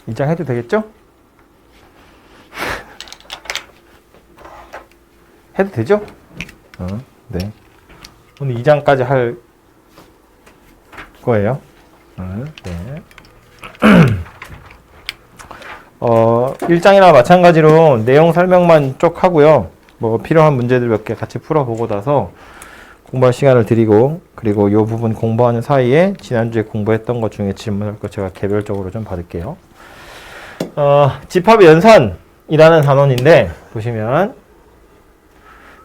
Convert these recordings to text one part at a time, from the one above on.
2장 해도 되겠죠? 해도 되죠? 네. 오늘 2장까지 할 거예요. 네. 1장이나 마찬가지로 내용 설명만 쭉 하고요. 뭐 필요한 문제들 몇 개 같이 풀어보고 나서 공부할 시간을 드리고, 그리고 이 부분 공부하는 사이에 지난주에 공부했던 것 중에 질문할 거 제가 개별적으로 좀 받을게요. 집합의 연산이라는 단원인데 보시면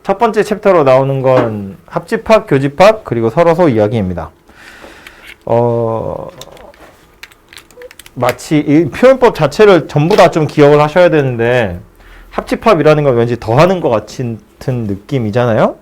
첫 번째 챕터로 나오는 건 합집합, 교집합, 그리고 서로소 이야기입니다. 마치 이 표현법 자체를 전부 다 좀 기억을 하셔야 되는데, 합집합이라는 건 왠지 더하는 것 같은 느낌이잖아요.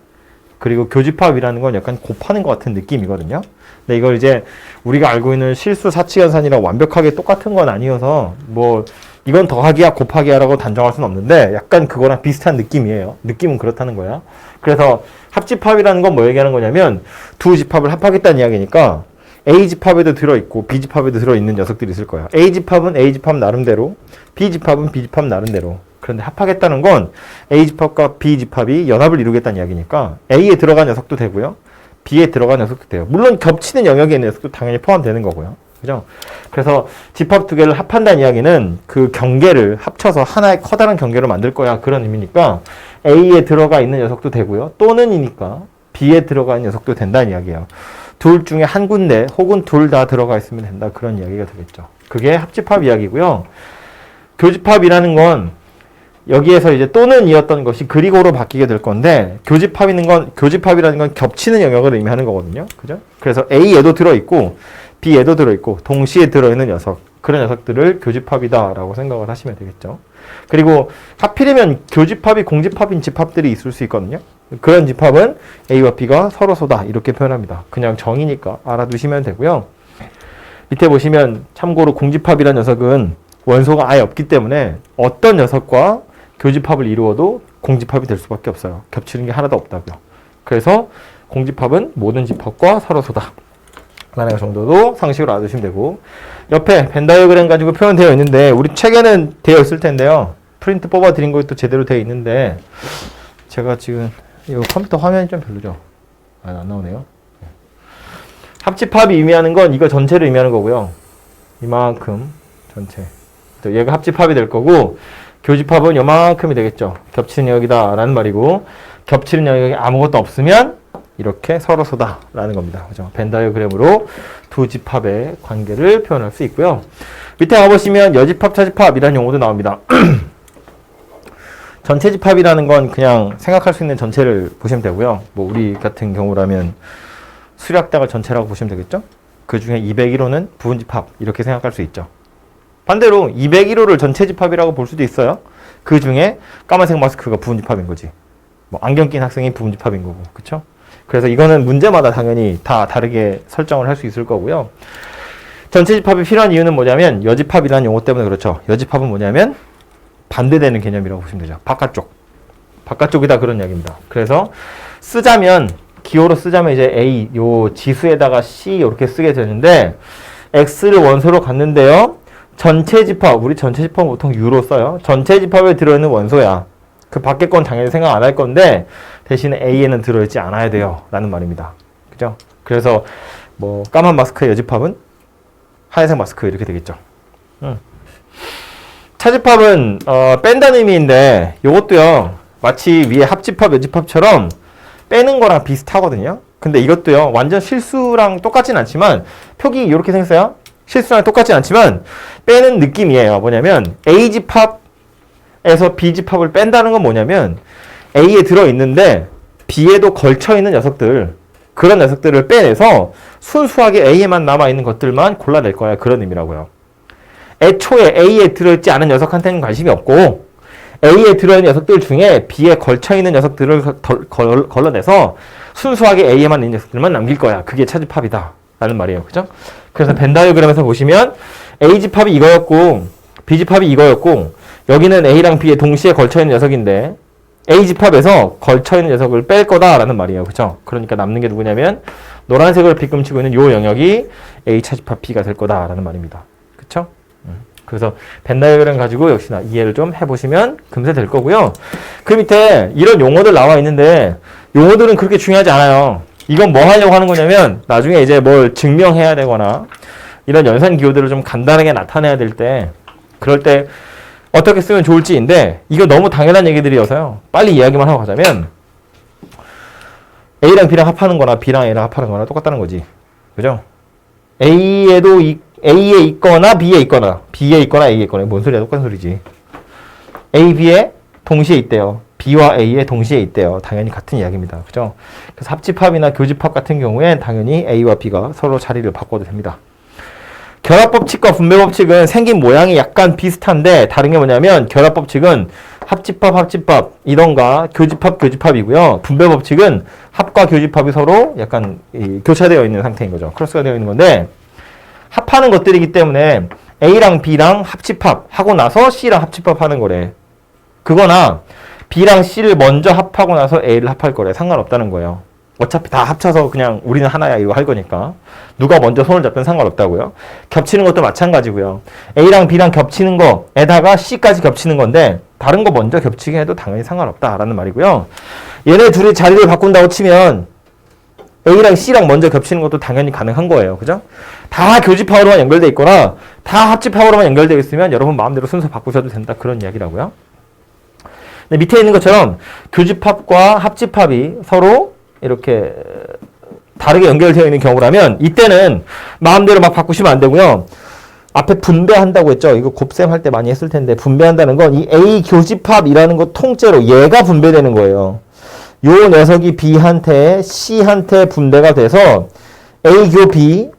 그리고 교집합이라는 건 약간 곱하는 것 같은 느낌이거든요. 근데 이걸 이제 우리가 알고 있는 실수 사칙연산이랑 완벽하게 똑같은 건 아니어서 뭐 이건 더하기야 곱하기야 라고 단정할 수는 없는데, 약간 그거랑 비슷한 느낌이에요. 느낌은 그렇다는 거야. 그래서 합집합이라는 건 뭐 얘기하는 거냐면, 두 집합을 합하겠다는 이야기니까 A집합에도 들어있고 B집합에도 들어있는 녀석들이 있을 거예요. A집합은 A집합 나름대로, B집합은 B집합 나름대로. 그런데 합하겠다는 건 A집합과 B집합이 연합을 이루겠다는 이야기니까 A에 들어간 녀석도 되고요, B에 들어간 녀석도 돼요. 물론 겹치는 영역에 있는 녀석도 당연히 포함되는 거고요. 그죠? 그래서 집합 두 개를 합한다는 이야기는 그 경계를 합쳐서 하나의 커다란 경계를 만들 거야, 그런 의미니까 A에 들어가 있는 녀석도 되고요, 또는이니까 B에 들어가 있는 녀석도 된다는 이야기예요. 둘 중에 한 군데 혹은 둘 다 들어가 있으면 된다, 그런 이야기가 되겠죠. 그게 합집합 이야기고요. 교집합이라는 건 여기에서 이제 또는이었던 것이 그리고로 바뀌게 될 건데, 교집합이라는 건 겹치는 영역을 의미하는 거거든요. 그죠? 그래서 A에도 들어있고 B에도 들어있고 동시에 들어있는 녀석, 그런 녀석들을 교집합이다라고 생각을 하시면 되겠죠. 그리고 하필이면 교집합이 공집합인 집합들이 있을 수 있거든요. 그런 집합은 A와 B가 서로소다, 이렇게 표현합니다. 그냥 정의니까 알아두시면 되고요. 밑에 보시면 참고로 공집합이라는 녀석은 원소가 아예 없기 때문에 어떤 녀석과 교집합을 이루어도 공집합이 될 수밖에 없어요. 겹치는 게 하나도 없다고요. 그래서 공집합은 모든 집합과 서로소다 라는 정도도 상식으로 알아두시면 되고, 옆에 벤 다이어그램 가지고 표현되어 있는데 우리 책에는 되어 있을 텐데요. 프린트 뽑아 드린 것도 제대로 되어 있는데, 제가 지금 이거 컴퓨터 화면이 좀 별로죠? 안 나오네요. 합집합이 의미하는 건 이거 전체를 의미하는 거고요. 이만큼 전체. 얘가 합집합이 될 거고, 교집합은 요만큼이 되겠죠. 겹치는 영역이다 라는 말이고, 겹치는 영역이 아무것도 없으면 이렇게 서로소다 라는 겁니다. 그죠? 벤 다이어그램으로 두 집합의 관계를 표현할 수 있고요. 밑에 가보시면 여집합, 차집합이라는 용어도 나옵니다. 전체 집합이라는 건 그냥 생각할 수 있는 전체를 보시면 되고요. 뭐 우리 같은 경우라면 수략당을 전체라고 보시면 되겠죠. 그 중에 201호는 부분 집합, 이렇게 생각할 수 있죠. 반대로 201호를 전체 집합이라고 볼 수도 있어요. 그 중에 까만색 마스크가 부분 집합인 거지. 뭐 안경 낀 학생이 부분 집합인 거고, 그쵸? 그래서 이거는 문제마다 당연히 다 다르게 설정을 할 수 있을 거고요. 전체 집합이 필요한 이유는 뭐냐면 여집합이라는 용어 때문에 그렇죠. 여집합은 뭐냐면 반대되는 개념이라고 보시면 되죠. 바깥쪽이다, 그런 이야기입니다. 그래서 쓰자면, 기호로 쓰자면 이제 A, 요 지수에다가 C 이렇게 쓰게 되는데, X를 원소로 갖는데요. 전체 집합, 우리 전체 집합은 보통 U로 써요. 전체 집합에 들어있는 원소야. 그 밖에 건 당연히 생각 안 할 건데, 대신에 A에는 들어있지 않아야 돼요 라는 말입니다. 그죠? 그래서 뭐 까만 마스크의 여집합은 하얀색 마스크, 이렇게 되겠죠. 차집합은 뺀다는 의미인데, 요것도요 마치 위에 합집합, 여집합처럼 빼는 거랑 비슷하거든요. 근데 이것도요 완전 실수랑 똑같진 않지만, 표기 이렇게 생겼어요. 실수랑 똑같진 않지만 빼는 느낌이에요. 뭐냐면 A집합에서 B집합을 뺀다는 건 뭐냐면, A에 들어있는데 B에도 걸쳐있는 녀석들, 그런 녀석들을 빼내서 순수하게 A에만 남아있는 것들만 골라낼 거야, 그런 의미라고요. 애초에 A에 들어있지 않은 녀석한테는 관심이 없고, A에 들어있는 녀석들 중에 B에 걸쳐있는 녀석들을 걸러내서 순수하게 A에만 있는 녀석들만 남길 거야. 그게 차집합이다 라는 말이에요. 그죠? 그래서 벤 다이어그램에서 보시면 A집합이 이거였고 B집합이 이거였고, 여기는 A랑 B에 동시에 걸쳐있는 녀석인데 A집합에서 걸쳐있는 녀석을 뺄 거다라는 말이에요. 그죠? 그러니까 남는 게 누구냐면 노란색으로 빗금치고 있는 요 영역이 A 차집합 B가 될 거다라는 말입니다. 그쵸? 그래서 벤 다이어그램 가지고 역시나 이해를 좀 해보시면 금세 될 거고요. 그 밑에 이런 용어들 나와 있는데 용어들은 그렇게 중요하지 않아요. 이건 뭐 하려고 하는 거냐면 나중에 이제 뭘 증명해야 되거나 이런 연산 기호들을 좀 간단하게 나타내야 될 때 그럴 때 어떻게 쓰면 좋을지인데 이거 너무 당연한 얘기들이어서요. 빨리 이야기만 하고 가자면 A랑 B랑 합하는 거나 B랑 A랑 합하는 거나 똑같다는 거지. 그죠? A에 있거나 B에 있거나 B에 있거나 A에 있거나 뭔 소리야? 똑같은 소리지. A, B에 동시에 있대요. B와 A에 동시에 있대요. 당연히 같은 이야기입니다. 그죠? 그래서 합집합이나 교집합 같은 경우엔 당연히 A와 B가 서로 자리를 바꿔도 됩니다. 결합법칙과 분배법칙은 생긴 모양이 약간 비슷한데 다른 게 뭐냐면 결합법칙은 합집합 이던가 교집합이고요. 분배법칙은 합과 교집합이 서로 약간 교차되어 있는 상태인 거죠. 크로스가 되어 있는 건데 합하는 것들이기 때문에 A랑 B랑 합집합하고 나서 C랑 합집합하는 거래. 그거나 B랑 C를 먼저 합하고 나서 A를 합할 거래. 상관없다는 거예요. 어차피 다 합쳐서 그냥 우리는 하나야 이거 할 거니까 누가 먼저 손을 잡든 상관없다고요. 겹치는 것도 마찬가지고요. A랑 B랑 겹치는 거에다가 C까지 겹치는 건데 다른 거 먼저 겹치게 해도 당연히 상관없다라는 말이고요. 얘네 둘이 자리를 바꾼다고 치면 A랑 C랑 먼저 겹치는 것도 당연히 가능한 거예요. 그죠? 다 교집합으로만 연결되어 있거나 다 합집합으로만 연결되어 있으면 여러분 마음대로 순서 바꾸셔도 된다. 그런 이야기라고요. 근데 밑에 있는 것처럼 교집합과 합집합이 서로 이렇게 다르게 연결되어 있는 경우라면 이때는 마음대로 막 바꾸시면 안 되고요. 앞에 분배한다고 했죠. 이거 곱셈 할 때 많이 했을 텐데 분배한다는 건 이 A 교집합이라는 거 통째로 얘가 분배되는 거예요. 요 녀석이 B한테 C한테 분배가 돼서 A교 B,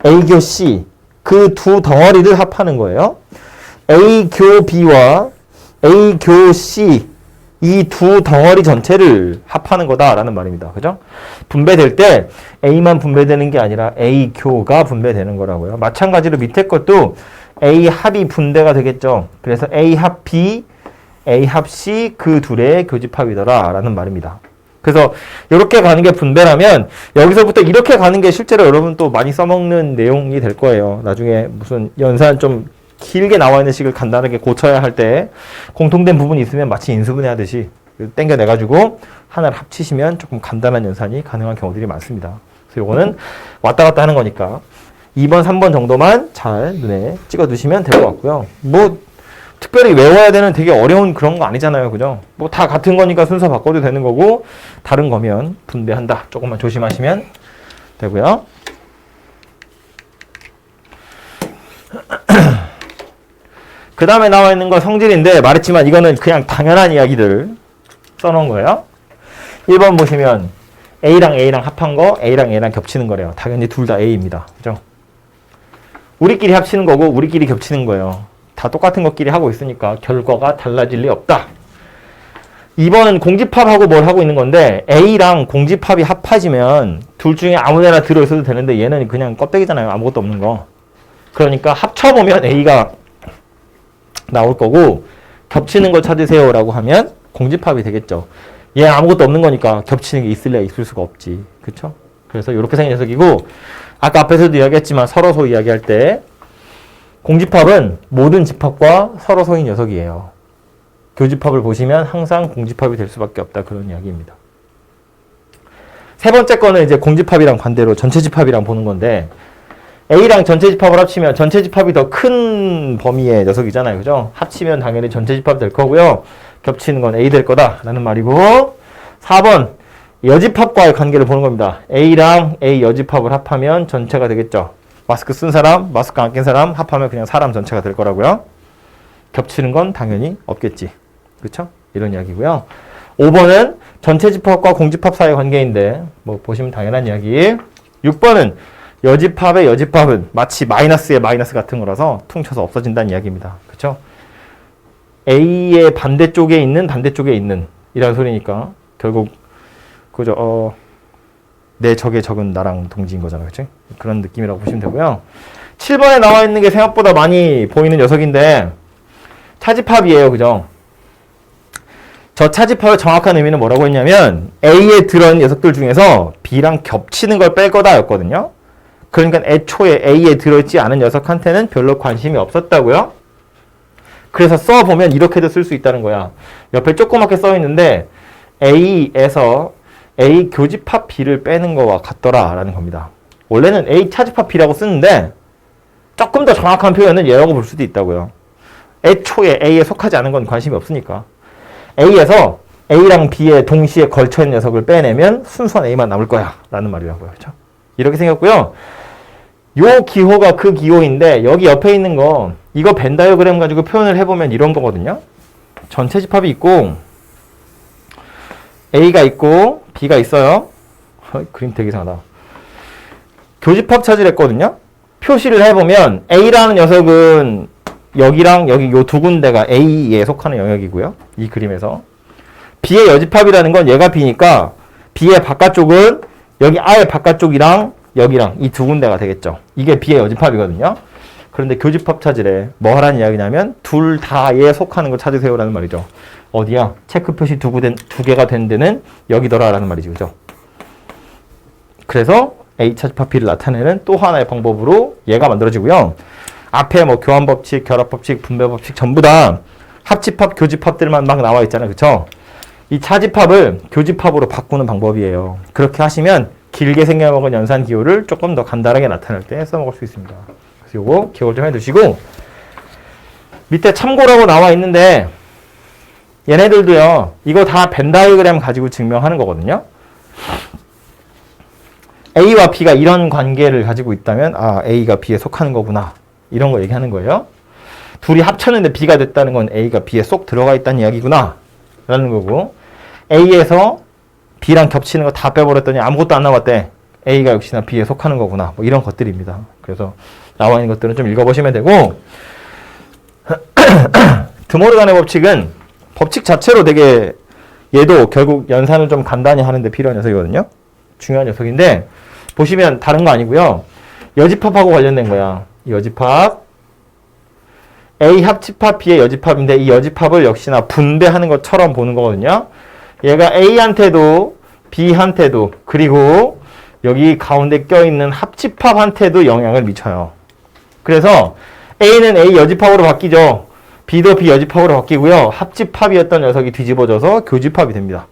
A교 C 그 두 덩어리를 합하는 거예요. A교 B와 A교 C 이 두 덩어리 전체를 합하는 거다라는 말입니다. 그죠? 분배될 때 A만 분배되는 게 아니라 A교가 분배되는 거라고요. 마찬가지로 밑에 것도 A 합이 분배가 되겠죠. 그래서 A 합 B, A 합 C 그 둘의 교집합이더라라는 말입니다. 그래서 이렇게 가는 게 분배라면 여기서부터 이렇게 가는 게 실제로 여러분 또 많이 써먹는 내용이 될 거예요. 나중에 무슨 연산 좀 길게 나와 있는 식을 간단하게 고쳐야 할 때 공통된 부분이 있으면 마치 인수분해하듯이 땡겨내가지고 하나를 합치시면 조금 간단한 연산이 가능한 경우들이 많습니다. 그래서 요거는 왔다 갔다 하는 거니까 2번, 3번 정도만 잘 눈에 찍어두시면 될 것 같고요. 뭐 특별히 외워야 되는 되게 어려운 그런 거 아니잖아요. 그죠? 뭐 다 같은 거니까 순서 바꿔도 되는 거고 다른 거면 분배한다. 조금만 조심하시면 되고요. 그 다음에 나와 있는 건 성질인데 말했지만 이거는 그냥 당연한 이야기들 써놓은 거예요. 1번 보시면 A랑 A랑 합한 거 A랑 A랑 겹치는 거래요. 당연히 둘 다 A입니다. 그죠? 우리끼리 합치는 거고 우리끼리 겹치는 거예요. 다 똑같은 것끼리 하고 있으니까 결과가 달라질 리 없다. 2번은 공집합하고 뭘 하고 있는 건데 A랑 공집합이 합해지면 둘 중에 아무데나 들어있어도 되는데 얘는 그냥 껍데기잖아요. 아무것도 없는 거. 그러니까 합쳐보면 A가 나올 거고 겹치는 걸 찾으세요 라고 하면 공집합이 되겠죠. 얘 아무것도 없는 거니까 겹치는 게 있을래 있을 수가 없지. 그쵸? 그래서 이렇게 생긴 녀석이고 아까 앞에서도 이야기했지만 서로소 이야기할 때 공집합은 모든 집합과 서로소인 녀석이에요. 교집합을 보시면 항상 공집합이 될 수밖에 없다. 그런 이야기입니다. 세 번째 거는 이제 공집합이랑 반대로 전체 집합이랑 보는 건데 A랑 전체 집합을 합치면 전체 집합이 더 큰 범위의 녀석이잖아요. 그죠? 합치면 당연히 전체 집합이 될 거고요. 겹치는 건 A 될 거다라는 말이고 4번 여집합과의 관계를 보는 겁니다. A랑 A 여집합을 합하면 전체가 되겠죠. 마스크 쓴 사람, 마스크 안 낀 사람 합하면 그냥 사람 전체가 될 거라고요. 겹치는 건 당연히 없겠지. 그렇죠? 이런 이야기고요. 5번은 전체 집합과 공집합 사이의 관계인데 뭐 보시면 당연한 이야기. 6번은 여집합의 여집합은 마치 마이너스의 마이너스 같은 거라서 퉁쳐서 없어진다는 이야기입니다. 그렇죠? A의 반대쪽에 있는 이라는 소리니까 결국 그죠? 내 적의 적은 나랑 동지인 거잖아요. 그렇죠? 그런 느낌이라고 보시면 되고요. 7번에 나와 있는 게 생각보다 많이 보이는 녀석인데 차집합이에요. 그죠? 저 차집합의 정확한 의미는 뭐라고 했냐면 A에 들어있는 녀석들 중에서 B랑 겹치는 걸 뺄 거다 였거든요. 그러니까 애초에 A에 들어있지 않은 녀석한테는 별로 관심이 없었다고요. 그래서 써보면 이렇게도 쓸 수 있다는 거야. 옆에 조그맣게 써 있는데 A에서 A 교집합 B를 빼는 거와 같더라 라는 겁니다. 원래는 A 차집합 B라고 쓰는데 조금 더 정확한 표현은 얘라고 볼 수도 있다고요. 애초에 A에 속하지 않은 건 관심이 없으니까. A에서 A랑 B에 동시에 걸쳐있는 녀석을 빼내면 순수한 A만 남을 거야 라는 말이라고요. 그렇죠? 이렇게 생겼고요. 요 기호가 그 기호인데 여기 옆에 있는 거 이거 벤 다이어그램 가지고 표현을 해보면 이런 거거든요. 전체 집합이 있고 A가 있고 B가 있어요. 그림 되게 이상하다. 교집합 찾으랬거든요. 표시를 해보면 A라는 녀석은 여기랑 여기 요 두 군데가 A에 속하는 영역이고요. 이 그림에서. B의 여집합이라는 건 얘가 B니까 B의 바깥쪽은 여기 아예 바깥쪽이랑 여기랑 이 두 군데가 되겠죠. 이게 B의 여집합이거든요. 그런데 교집합 찾으래. 뭐 하라는 이야기냐면 둘 다에 속하는 걸 찾으세요라는 말이죠. 어디야? 체크 표시 두 개가 된 데는 여기더라 라는 말이죠. 그죠? 그래서 A 차집합 B를 나타내는 또 하나의 방법으로 얘가 만들어지고요. 앞에 뭐 교환법칙, 결합법칙, 분배법칙 전부 다 합집합, 교집합들만 막 나와 있잖아요. 그쵸? 이 차집합을 교집합으로 바꾸는 방법이에요. 그렇게 하시면 길게 생겨먹은 연산기호를 조금 더 간단하게 나타낼 때 써먹을 수 있습니다. 그래서 요거 기억을 좀 해두시고 밑에 참고라고 나와 있는데 얘네들도요. 이거 다 벤 다이어그램 가지고 증명하는 거거든요. A와 B가 이런 관계를 가지고 있다면 아 A가 B에 속하는 거구나. 이런 거 얘기하는 거예요. 둘이 합쳤는데 B가 됐다는 건 A가 B에 쏙 들어가 있다는 이야기구나. 라는 거고 A에서 B랑 겹치는 거 다 빼버렸더니 아무것도 안 남았대. A가 역시나 B에 속하는 거구나. 뭐 이런 것들입니다. 그래서 나와 있는 것들은 좀 읽어보시면 되고 드모르간의 법칙은 법칙 자체로 되게 얘도 결국 연산을 좀 간단히 하는데 필요한 녀석이거든요. 중요한 녀석인데 보시면 다른 거 아니고요. 여집합하고 관련된 거야. 여집합 A 합집합 B의 여집합인데 이 여집합을 역시나 분배하는 것처럼 보는 거거든요. 얘가 A한테도 B한테도 그리고 여기 가운데 껴있는 합집합한테도 영향을 미쳐요. 그래서 A는 A 여집합으로 바뀌죠. B도 B 여집합으로 바뀌고요. 합집합이었던 녀석이 뒤집어져서 교집합이 됩니다.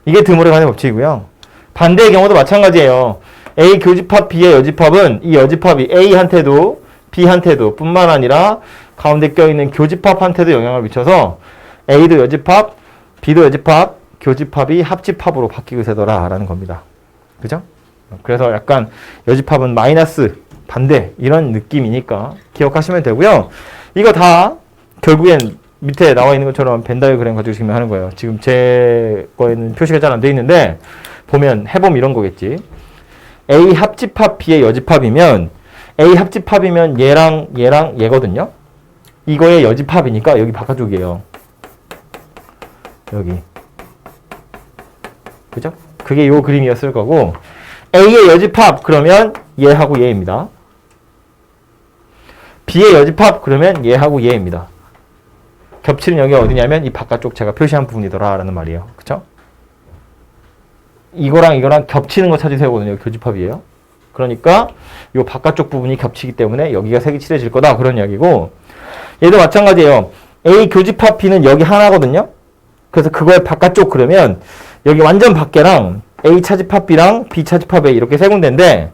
이게 드모르간의 법칙이고요. 반대의 경우도 마찬가지예요. A 교집합 B의 여집합은 이 여집합이 A한테도 B한테도 뿐만 아니라 가운데 껴있는 교집합한테도 영향을 미쳐서 A도 여집합, B도 여집합, 교집합이 합집합으로 바뀌게 되더라 라는 겁니다. 그죠? 그래서 약간 여집합은 마이너스, 반대 이런 느낌이니까 기억하시면 되고요. 이거 다 결국엔 밑에 나와 있는 것처럼 벤 다이어그램 가지고 증명하는 거예요. 지금 제 거에는 표시가 잘 안 돼 있는데 보면 해보면 이런 거겠지. A 합집합 B의 여집합이면 A 합집합이면 얘랑 얘거든요. 이거의 여집합이니까 여기 바깥쪽이에요. 여기. 그죠? 그게 요 그림이었을 거고 A의 여집합 그러면 얘하고 얘입니다. B의 여집합 그러면 얘하고 얘입니다. 겹치는 여기가 어디냐면 이 바깥쪽 제가 표시한 부분이더라 라는 말이에요. 그쵸? 이거랑 이거랑 겹치는 거 찾으세요 거든요. 교집합이에요. 그러니까 이 바깥쪽 부분이 겹치기 때문에 여기가 색이 칠해질 거다 그런 이야기고 얘도 마찬가지예요. A 교집합 B는 여기 하나거든요. 그래서 그거의 바깥쪽 그러면 여기 완전 밖에랑 A 차집합 B랑 B 차집합 A 이렇게 세 군데인데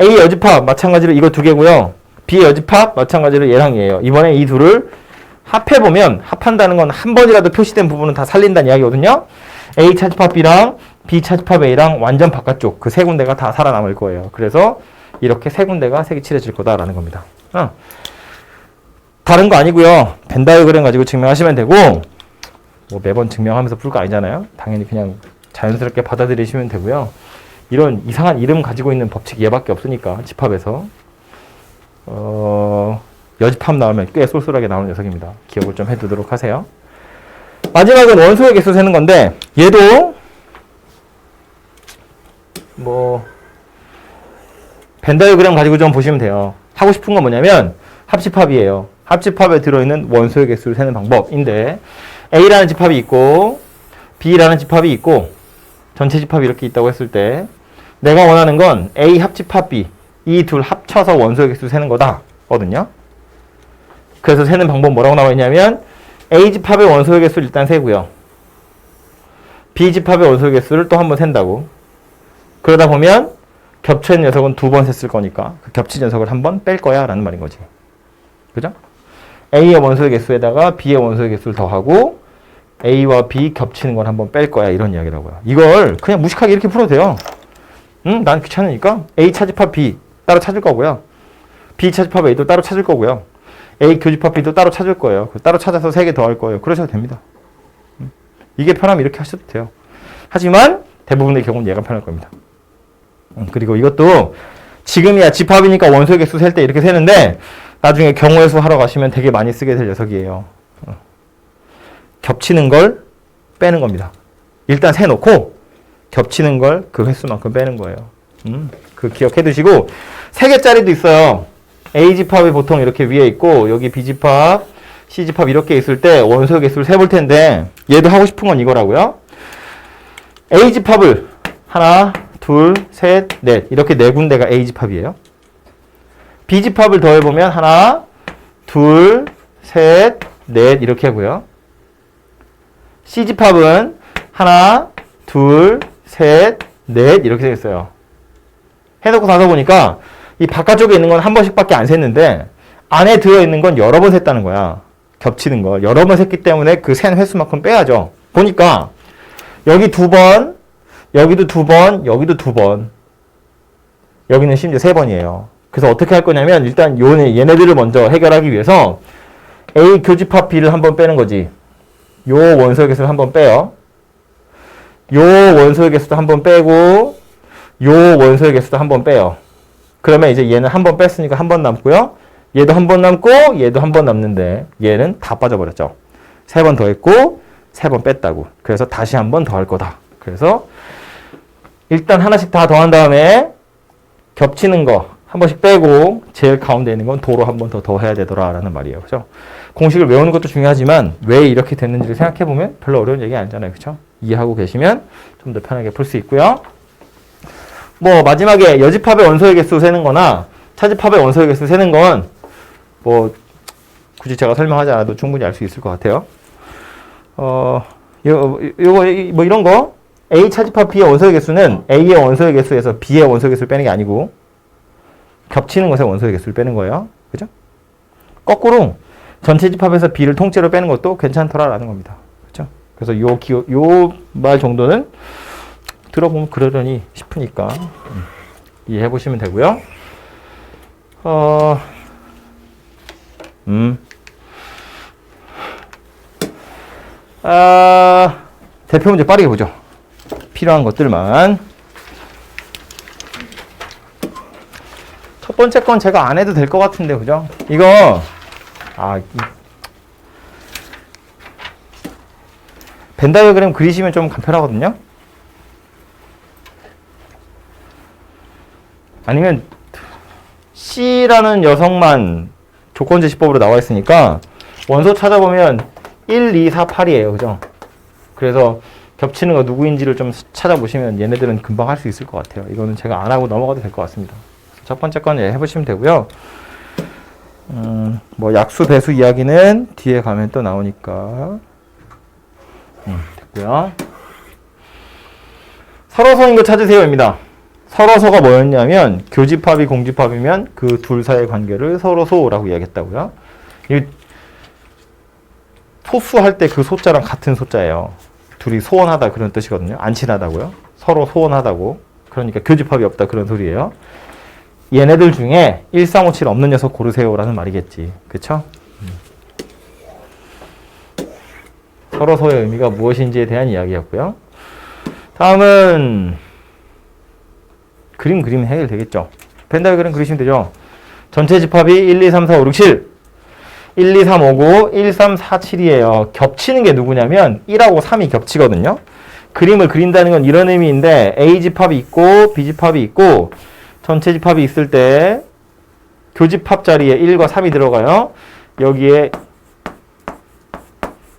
A 여집합 마찬가지로 이거 두 개고요. B 여집합 마찬가지로 얘랑 얘예요. 이번에 이 둘을 합해보면 합한다는 건 한 번이라도 표시된 부분은 다 살린다는 이야기거든요. A 차집합 B랑 B 차집합 A랑 완전 바깥쪽 그 세 군데가 다 살아남을 거예요. 그래서 이렇게 세 군데가 색이 칠해질 거다라는 겁니다. 다른 거 아니고요. 벤 다이어그램 가지고 증명하시면 되고 뭐 매번 증명하면서 풀 거 아니잖아요. 당연히 그냥 자연스럽게 받아들이시면 되고요. 이런 이상한 이름 가지고 있는 법칙 얘밖에 없으니까 집합에서 여집합 나오면 꽤 쏠쏠하게 나오는 녀석입니다. 기억을 좀 해두도록 하세요. 마지막은 원소의 개수 세는 건데 얘도 뭐 벤 다이어그램 가지고 좀 보시면 돼요. 하고 싶은 건 뭐냐면 합집합이에요. 합집합에 들어있는 원소의 개수를 세는 방법인데 A라는 집합이 있고 B라는 집합이 있고 전체 집합이 이렇게 있다고 했을 때 내가 원하는 건 A 합집합 B 이 둘 합쳐서 원소의 개수 세는 거다 거든요. 그래서 세는 방법 뭐라고 나와 있냐면 A집합의 원소의 개수를 일단 세고요. B집합의 원소의 개수를 또 한 번 센다고. 그러다 보면 겹친 녀석은 두 번 셌을 거니까 그 겹친 녀석을 한 번 뺄 거야 라는 말인 거지. 그죠? A의 원소의 개수에다가 B의 원소의 개수를 더하고 A와 B 겹치는 걸 한 번 뺄 거야 이런 이야기라고요. 이걸 그냥 무식하게 이렇게 풀어도 돼요. 난 귀찮으니까 A 차집합 B 따로 찾을 거고요. B 차집합 A도 따로 찾을 거고요. A 교집합 B도 따로 찾을 거예요. 따로 찾아서 3개 더 할 거예요. 그러셔도 됩니다. 이게 편하면 이렇게 하셔도 돼요. 하지만 대부분의 경우는 얘가 편할 겁니다. 그리고 이것도 지금이야 집합이니까 원소의 개수 셀 때 이렇게 세는데 나중에 경우의 수 하러 가시면 되게 많이 쓰게 될 녀석이에요. 겹치는 걸 빼는 겁니다. 일단 세놓고 겹치는 걸 그 횟수만큼 빼는 거예요. 그 기억해 두시고 3개짜리도 있어요. A집합이 보통 이렇게 위에 있고 여기 B집합, C집합 이렇게 있을 때 원소의 개수를 세볼 텐데 얘도 하고 싶은 건 이거라고요. A집합을 하나, 둘, 셋, 넷 이렇게 4군데가 A집합이에요. B집합을 더해보면 하나, 둘, 셋, 넷 이렇게 하고요. C집합은 하나, 둘, 셋, 넷 이렇게 되겠어요. 해놓고 나서 보니까 이 바깥쪽에 있는 건 한 번씩밖에 안 셌는데 안에 들어있는 건 여러 번 셌다는 거야. 겹치는 걸. 여러 번 셌기 때문에 그 센 횟수만큼 빼야죠. 보니까 여기 2번, 여기도 2번, 여기도 2번. 여기는 심지어 3번이에요. 그래서 어떻게 할 거냐면 일단 얘네들을 먼저 해결하기 위해서 A 교집합 B를 한번 빼는 거지. 요 원소의 개수를 한번 빼요. 요 원소의 개수도 한번 빼고 요 원소의 개수도 한번 빼요. 그러면 이제 얘는 한 번 뺐으니까 한 번 남고요. 얘도 한 번 남고 얘도 한 번 남는데 얘는 다 빠져버렸죠. 3번 더했고 3번 뺐다고. 그래서 다시 한 번 더 할 거다. 그래서 일단 하나씩 다 더한 다음에 겹치는 거 한 번씩 빼고 제일 가운데 있는 건 도로 한 번 더 더해야 되더라 라는 말이에요. 그죠? 공식을 외우는 것도 중요하지만 왜 이렇게 됐는지를 생각해보면 별로 어려운 얘기 아니잖아요. 그죠? 이해하고 계시면 좀 더 편하게 풀 수 있고요. 뭐 마지막에 여집합의 원소의 개수 세는 거나 차집합의 원소의 개수 세는 건 뭐 굳이 제가 설명하지 않아도 충분히 알 수 있을 것 같아요. 요거 뭐 이런 거 A 차집합 B의 원소의 개수는 A의 원소의 개수에서 B의 원소의 개수를 빼는 게 아니고 ገብ치는 것의 원소의 개수를 빼는 거예요. 그죠? 거꾸로 전체 집합에서 B를 통째로 빼는 것도 괜찮더라라는 겁니다. 그죠? 그래서 요 말 정도는 들어보면 그러려니 싶으니까 이해해 보시면 되고요. 대표 문제 빠르게 보죠. 필요한 것들만. 첫 번째 건 제가 안 해도 될 것 같은데, 그죠? 이거, 벤 다이어그램 그리시면 좀 간편하거든요? 아니면, C라는 녀석만 조건제시법으로 나와 있으니까, 원소 찾아보면 1, 2, 4, 8이에요. 그죠? 그래서 겹치는 거 누구인지를 좀 찾아보시면 얘네들은 금방 할 수 있을 것 같아요. 이거는 제가 안 하고 넘어가도 될 것 같습니다. 첫 번째 건 해보시면 되고요. 뭐 약수, 배수 이야기는 뒤에 가면 또 나오니까. 됐고요. 서로서인 거 찾으세요입니다. 서로서가 뭐였냐면 교집합이 공집합이면 그 둘 사이의 관계를 서로소라고 이야기했다고요. 이 소수할 때 그 소자랑 같은 소자예요. 둘이 소원하다 그런 뜻이거든요. 안 친하다고요. 서로 소원하다고. 그러니까 교집합이 없다 그런 소리예요. 얘네들 중에 1357 없는 녀석 고르세요라는 말이겠지. 그쵸? 서로서의 의미가 무엇인지에 대한 이야기였고요. 다음은 그림 그리면 해결되겠죠. 벤 다이어그램 그리시면 되죠. 전체 집합이 1, 2, 3, 4, 5, 6, 7 1, 2, 3, 5, 9, 1, 3, 4, 7이에요. 겹치는 게 누구냐면 1하고 3이 겹치거든요. 그림을 그린다는 건 이런 의미인데 A집합이 있고 B집합이 있고 전체 집합이 있을 때 교집합 자리에 1과 3이 들어가요. 여기에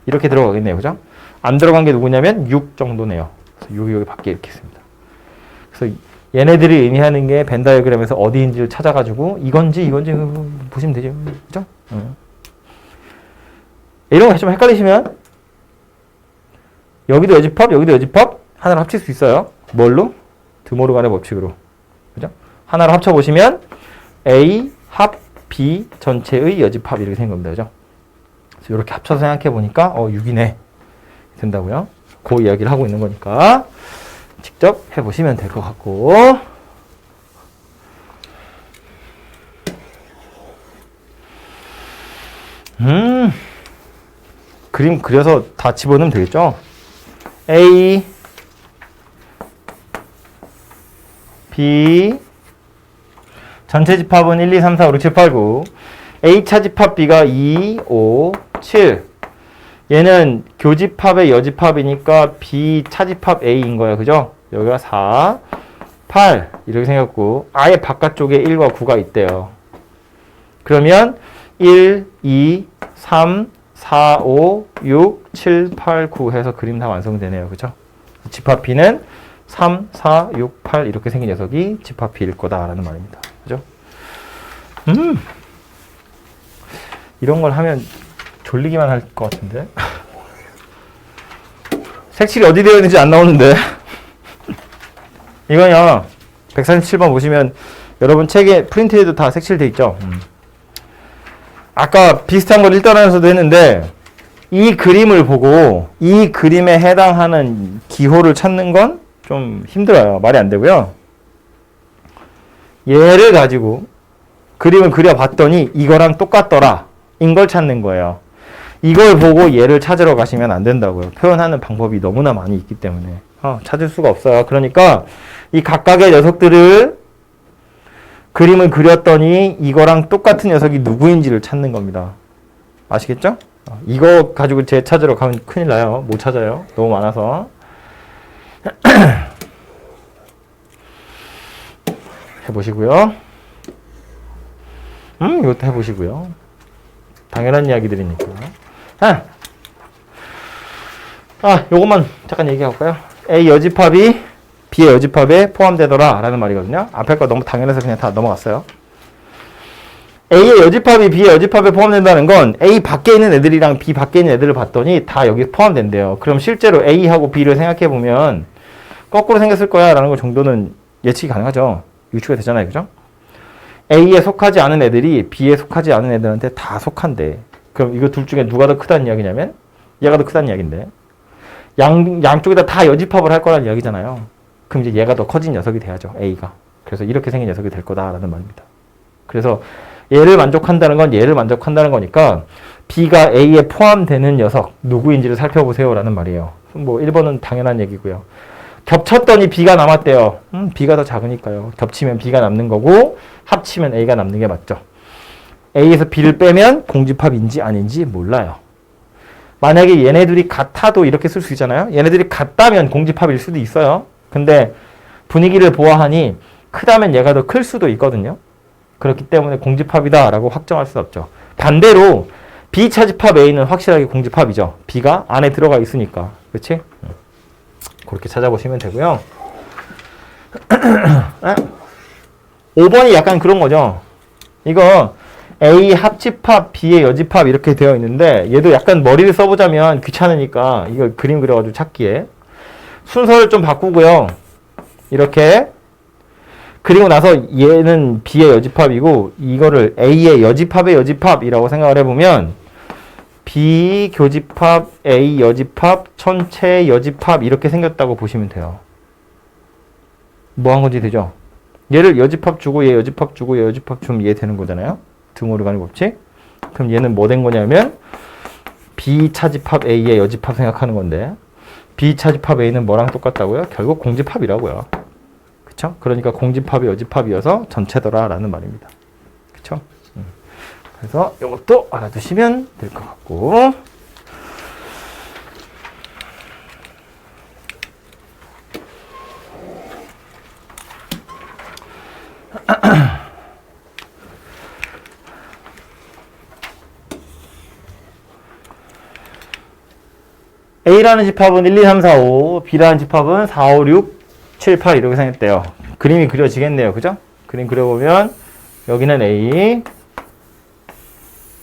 이렇게 들어가겠네요. 그죠? 안 들어간 게 누구냐면 6 정도네요. 그래서 여기 밖에 이렇게 있습니다. 그래서 얘네들이 의미하는 게 벤 다이어그램에서 어디인지를 찾아가지고 이건지 보시면 되죠. 그죠? 이런 거 좀 헷갈리시면 여기도 여집합, 여기도 여집합 하나를 합칠 수 있어요. 뭘로? 드모르간의 법칙으로. 그죠? 하나를 합쳐보시면 A 합 B 전체의 여집합 이렇게 된 겁니다. 그죠? 그래서 이렇게 합쳐서 생각해보니까 6이네 된다고요. 그 이야기를 하고 있는 거니까 직접 해보시면 될 것 같고 그림 그려서 다 집어넣으면 되겠죠? A B 전체 집합은 1, 2, 3, 4, 5, 6, 7, 8, 9 A차 집합 B가 2, 5, 7 얘는 교집합의 여집합이니까 B 차집합 A인 거야. 그죠? 여기가 4, 8 이렇게 생겼고 아예 바깥쪽에 1과 9가 있대요. 그러면 1, 2, 3, 4, 5, 6, 7, 8, 9 해서 그림 다 완성되네요. 그죠? 집합 B는 3, 4, 6, 8 이렇게 생긴 녀석이 집합 B일 거다라는 말입니다. 그죠? 이런 걸 하면 졸리기만 할 것 같은데. 색칠이 어디 되어 있는지 안 나오는데. 이거요. 147번 보시면 여러분 책에 프린트에도 다 색칠돼 있죠. 아까 비슷한 걸 1단원에서도 했는데 이 그림을 보고 이 그림에 해당하는 기호를 찾는 건 좀 힘들어요. 말이 안 되고요. 얘를 가지고 그림을 그려봤더니 이거랑 똑같더라. 인 걸 찾는 거예요. 이걸 보고 얘를 찾으러 가시면 안 된다고요. 표현하는 방법이 너무나 많이 있기 때문에 찾을 수가 없어요. 그러니까 이 각각의 녀석들을 그림을 그렸더니 이거랑 똑같은 녀석이 누구인지를 찾는 겁니다. 아시겠죠? 이거 가지고 제 찾으러 가면 큰일 나요. 못 찾아요. 너무 많아서. 해보시고요. 이것도 해보시고요. 당연한 이야기들이니까. 요것만 잠깐 얘기해볼까요? A 여집합이 B의 여집합에 포함되더라 라는 말이거든요. 앞에 거 너무 당연해서 그냥 다 넘어갔어요. A의 여집합이 B의 여집합에 포함된다는 건 A 밖에 있는 애들이랑 B 밖에 있는 애들을 봤더니 다 여기 포함된대요. 그럼 실제로 A하고 B를 생각해보면 거꾸로 생겼을 거야 라는 거 정도는 예측이 가능하죠. 유추가 되잖아요. 그죠? A에 속하지 않은 애들이 B에 속하지 않은 애들한테 다 속한대. 그럼 이거 둘 중에 누가 더 크다는 이야기냐면 얘가 더 크다는 이야기인데 양쪽에다 다 여집합을 할 거라는 이야기잖아요. 그럼 이제 얘가 더 커진 녀석이 돼야죠. A가. 그래서 이렇게 생긴 녀석이 될 거다라는 말입니다. 그래서 얘를 만족한다는 건 얘를 만족한다는 거니까 B가 A에 포함되는 녀석 누구인지를 살펴보세요 라는 말이에요. 뭐 1번은 당연한 얘기고요. 겹쳤더니 B가 남았대요. B가 더 작으니까요. 겹치면 B가 남는 거고 합치면 A가 남는 게 맞죠. A에서 B를 빼면 공집합인지 아닌지 몰라요. 만약에 얘네들이 같아도 이렇게 쓸 수 있잖아요. 얘네들이 같다면 공집합일 수도 있어요. 근데 분위기를 보아하니 크다면 얘가 더 클 수도 있거든요. 그렇기 때문에 공집합이다 라고 확정할 수 없죠. 반대로 B 차집합 A는 확실하게 공집합이죠. B가 안에 들어가 있으니까. 그렇지? 그렇게 찾아보시면 되고요. 5번이 약간 그런 거죠. 이거 A 합집합, B의 여집합 이렇게 되어 있는데 얘도 약간 머리를 써보자면 귀찮으니까 이거 그림 그려가지고 찾기에 순서를 좀 바꾸고요. 이렇게 그리고 나서 얘는 B의 여집합이고 이거를 A의 여집합의 여집합이라고 생각을 해보면 B 교집합, A 여집합, 전체 여집합 이렇게 생겼다고 보시면 돼요. 뭐 한 건지 되죠? 얘를 여집합 주고 얘 여집합 주고 얘 여집합 주면 얘 되는 거잖아요. 드모르간의 법칙. 그럼 얘는 뭐 된 거냐면 B 차집합 A의 여집합 생각하는 건데 B 차집합 A는 뭐랑 똑같다고요? 결국 공집합이라고요. 그쵸? 그러니까 공집합이 여집합이어서 전체더라라는 말입니다. 그쵸? 그래서 이것도 알아두시면 될 것 같고 A라는 집합은 1, 2, 3, 4, 5 B라는 집합은 4, 5, 6, 7, 8 이렇게 생겼대요. 그림이 그려지겠네요. 그죠? 그림 그려보면 여기는 A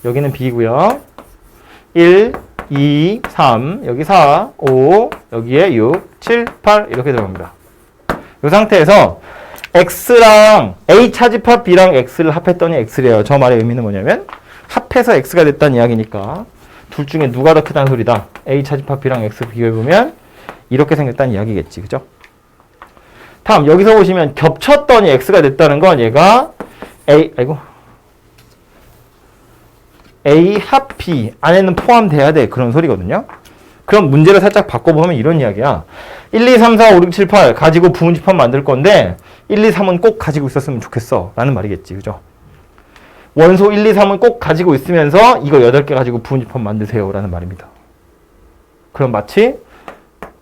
여기는 B고요. 1, 2, 3, 여기 4, 5, 여기에 6, 7, 8 이렇게 들어갑니다. 이 상태에서 X랑 A 차집합 B랑 X를 합했더니 X래요. 저 말의 의미는 뭐냐면 합해서 X가 됐다는 이야기니까 둘 중에 누가 더 크다는 소리다. A 차집합 B랑 X 비교해보면 이렇게 생겼다는 이야기겠지. 그죠? 다음 여기서 보시면 겹쳤더니 X가 됐다는 건 얘가 A 합 B 안에는 포함돼야 돼. 그런 소리거든요. 그럼 문제를 살짝 바꿔보면 이런 이야기야. 1, 2, 3, 4, 5, 6, 7, 8 가지고 부분집합 만들 건데 1, 2, 3은 꼭 가지고 있었으면 좋겠어. 라는 말이겠지. 그죠? 원소 1, 2, 3은 꼭 가지고 있으면서 이거 8개 가지고 부분집합 만드세요. 라는 말입니다. 그럼 마치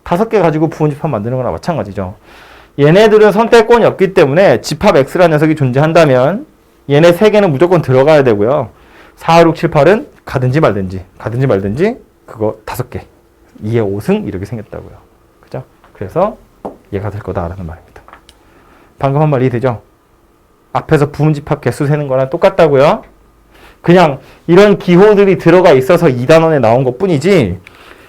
5개 가지고 부분집합 만드는 거나 마찬가지죠. 얘네들은 선택권이 없기 때문에 집합 X라는 녀석이 존재한다면 얘네 3개는 무조건 들어가야 되고요. 4, 6, 7, 8은 가든지 말든지 그거 5개 2의 5승 이렇게 생겼다고요. 그죠? 그래서 얘가 될 거다라는 말입니다. 방금 한 말 이해되죠? 앞에서 부분집합 개수 세는 거랑 똑같다고요. 그냥 이런 기호들이 들어가 있어서 2단원에 나온 것 뿐이지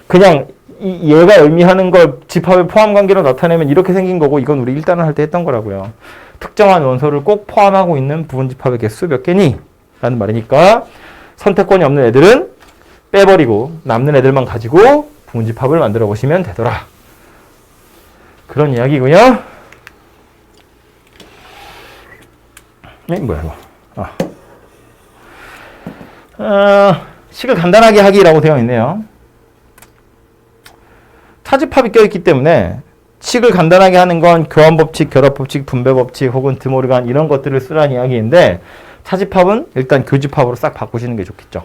그냥 얘가 의미하는 걸 집합의 포함 관계로 나타내면 이렇게 생긴 거고 이건 우리 1단원 할 때 했던 거라고요. 특정한 원소를 꼭 포함하고 있는 부분집합의 개수 몇 개니? 라는 말이니까 선택권이 없는 애들은 빼버리고 남는 애들만 가지고 부분집합을 만들어 보시면 되더라. 그런 이야기고요. 뭐야 이거. 식을 간단하게 하기라고 되어 있네요. 차집합이 껴있기 때문에 식을 간단하게 하는 건 교환법칙, 결합법칙, 분배법칙 혹은 드모르간 이런 것들을 쓰라는 이야기인데 차집합은 일단 교집합으로 싹 바꾸시는 게 좋겠죠.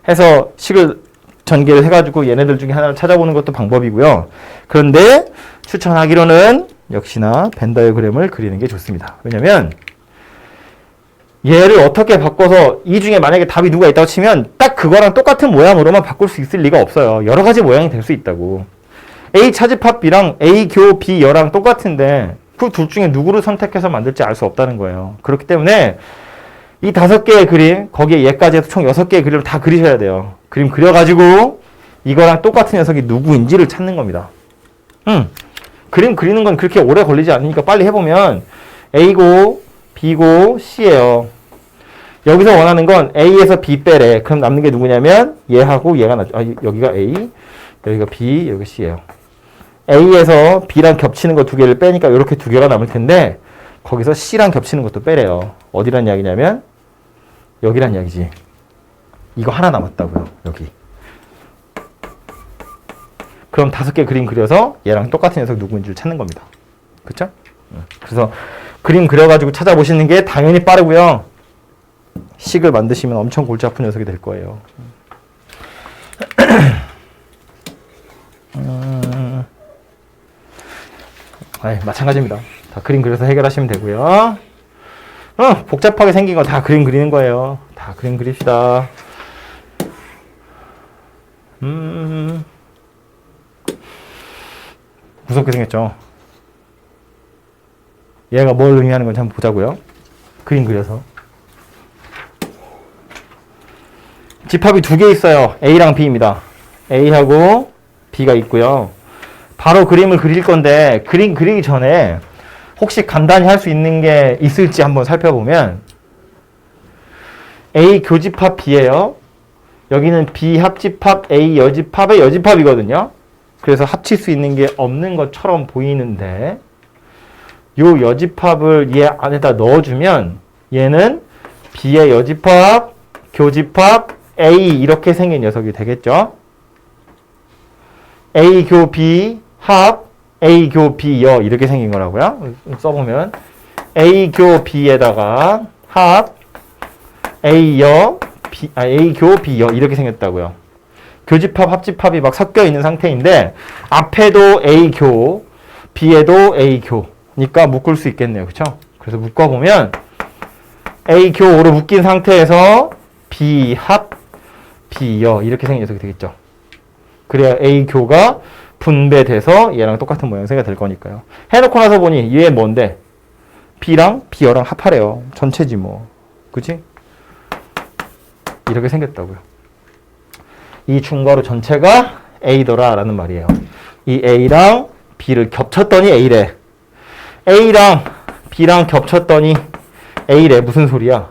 해서 식을 전개를 해가지고 얘네들 중에 하나를 찾아보는 것도 방법이고요. 그런데 추천하기로는 역시나 벤 다이어그램을 그리는 게 좋습니다. 왜냐면 얘를 어떻게 바꿔서 이 중에 만약에 답이 누가 있다고 치면 딱 그거랑 똑같은 모양으로만 바꿀 수 있을 리가 없어요. 여러 가지 모양이 될 수 있다고. A 차집합 B랑 A 교 B 여랑 똑같은데 그 둘 중에 누구를 선택해서 만들지 알 수 없다는 거예요. 그렇기 때문에 이 5개의 그림, 거기에 얘까지 해서 총 6개의 그림을 다 그리셔야 돼요. 그림 그려가지고 이거랑 똑같은 녀석이 누구인지를 찾는 겁니다. 그림 그리는 건 그렇게 오래 걸리지 않으니까 빨리 해보면 A고 B고 C예요. 여기서 원하는 건 A에서 B 빼래. 그럼 남는 게 누구냐면 얘하고 얘가 여기가 A, 여기가 B, 여기가 C예요. A에서 B랑 겹치는 거 2개를 빼니까 이렇게 2개가 남을 텐데 거기서 C랑 겹치는 것도 빼래요. 어디란 이야기냐면 여기란 이야기지. 이거 하나 남았다고요. 여기. 그럼 5개 그림 그려서 얘랑 똑같은 녀석 누구인지를 찾는 겁니다. 그쵸? 그래서 그림 그려가지고 찾아보시는 게 당연히 빠르고요. 식을 만드시면 엄청 골치 아픈 녀석이 될 거예요. 마찬가지입니다. 다 그림 그려서 해결하시면 되고요. 복잡하게 생긴 거 다 그림 그리는 거예요. 다 그림 그립시다. 무섭게 생겼죠? 얘가 뭘 의미하는 건지 한번 보자고요. 그림 그려서. 집합이 2개 있어요. A랑 B입니다. A하고 B가 있고요. 바로 그림을 그릴 건데 그림 그리기 전에 혹시 간단히 할 수 있는 게 있을지 한번 살펴보면 A 교집합 B예요. 여기는 B 합집합 A 여집합의 여집합이거든요. 그래서 합칠 수 있는 게 없는 것처럼 보이는데 요 여집합을 얘 안에다 넣어주면 얘는 B의 여집합, 교집합, A 이렇게 생긴 녀석이 되겠죠. A 교 B 합 A 교 B 여 이렇게 생긴 거라고요. 써보면 A 교 B에다가 합 A 여 B, A 교 B 여 이렇게 생겼다고요. 교집합 합집합이 막 섞여 있는 상태인데 앞에도 A 교 B에도 A 교니까 묶을 수 있겠네요. 그렇죠? 그래서 묶어보면 A 교로 묶인 상태에서 B 합 B 여 이렇게 생긴 녀석이 되겠죠. 그래야 A 교가 분배돼서 얘랑 똑같은 모양새가 될 거니까요. 해놓고 나서 보니 얘 뭔데? B랑 B여랑 합하래요. 전체지 뭐. 그치? 이렇게 생겼다고요. 이 중괄호 전체가 A더라 라는 말이에요. 이 A랑 B를 겹쳤더니 A래. A랑 B랑 겹쳤더니 A래. 무슨 소리야?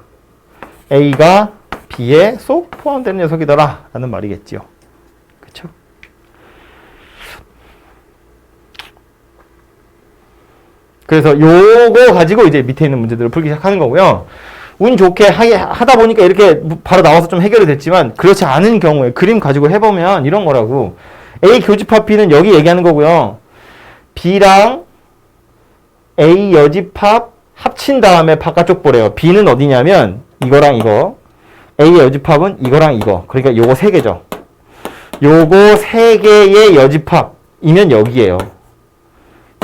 A가 B에 쏙 포함된 녀석이더라 라는 말이겠지요. 그쵸? 그래서 요거 가지고 이제 밑에 있는 문제들을 풀기 시작하는 거고요. 운 좋게 하다 보니까 이렇게 바로 나와서 좀 해결이 됐지만 그렇지 않은 경우에 그림 가지고 해보면 이런 거라고. A 교집합 B는 여기 얘기하는 거고요. B랑 A 여집합 합친 다음에 바깥쪽 보래요. B는 어디냐면 이거랑 이거. A의 여집합은 이거랑 이거. 그러니까 요거 세 개죠. 요거 세 개의 여집합이면 여기에요.